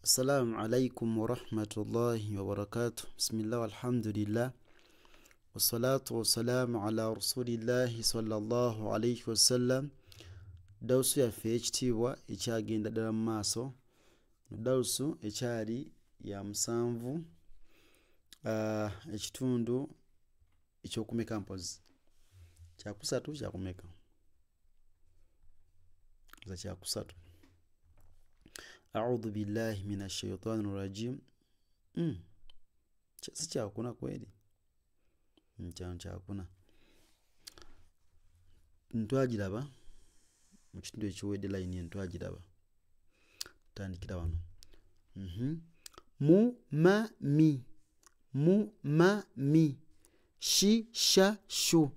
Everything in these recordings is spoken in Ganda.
Assalamu alaikum wa rahmatullahi wa barakatuh. Bismillah walhamdulillah. Wassalatu wassalamu ala rasulillahi sallallahu alayhi wa sallam. Dawsu ya ekitiibwa ekyagenda ddala mu maaso. Dawsu ekyali ya musanvu ekitundu ekyokumeka mpozi. Kyakusatu kyakumeka. Za kyakusatu. A'udhu billahi minash shaitanir rajim. Si kyakuna kweli. Kyakuna. Ntwagiraba mu kitundu ekiwedde line ntwagiraba. Tandikira wano. Mu ma mi. Mu ma mi. Shi sha shu.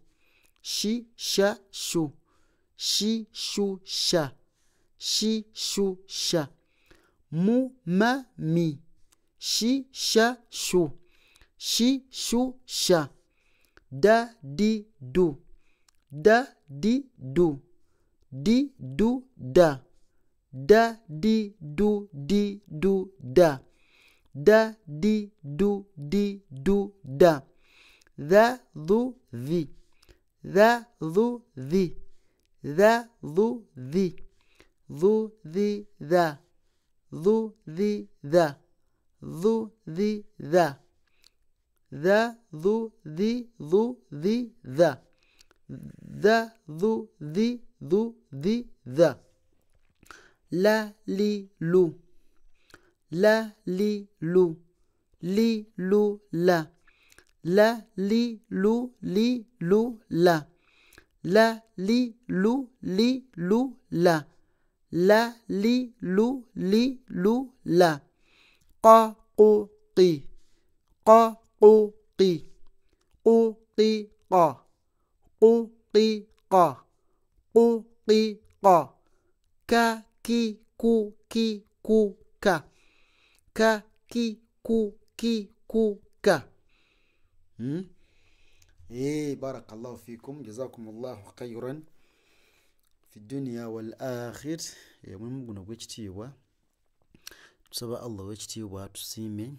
Shi sha shu. Shi shu sha. Shi shu sha. Mu ma mi. Shi sha shu. Shi shu sha. Da di du. Da di du. Di du da. Da di du di du da. Da di du di du da. Dha dhu dhi. Dha dhu dhi. Dha dhu dhi. Dhu dhi dha. Dhu dhi dha. Dhu dhi dha. Dha dhu dhi dhu dhi dha. Dha dhu dhi dhu dhi dha. La li lu. La li lu. Li lu la. La li lu li lu la. La li lu li lu la. La li lu li lu la. Qa qu qi. Qa qu qi. Qu qi qa. Qu qi qa. Qu qi qa. Ka ki ku ki ku ka. Ka ki ku ki ku ka. Barakallahu fikum. Jazakumullahu khayran. Fi dunya wal akhir. Mulimu guno gw'ekitiibwa. Tusaba Allah w'ekitiibwa tusiime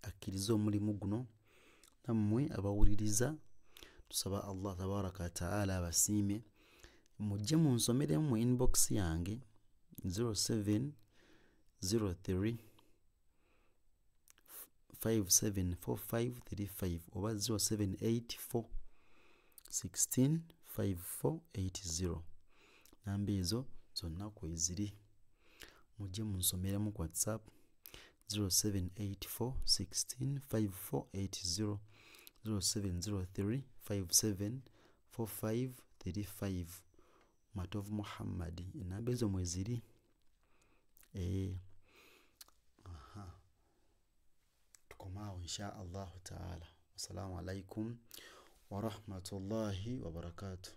akkirize omulimu guno. Nammwe abawuliriza tusaba Allah tabaraka wa ta'ala abasiime. Mujje munsomeremu mu inbox yange 0703 574535 oba 0784 165480. Namba ezo zonna kweziri. Mujje munsomeremu ku WhatsApp 0784 165480 0703 574535 Matovu Muhammad. Namba ezo mweziri. Tukomaawo insha Allah ta'ala. Assalamu alaikum wa rahmatullahi wa barakatuh.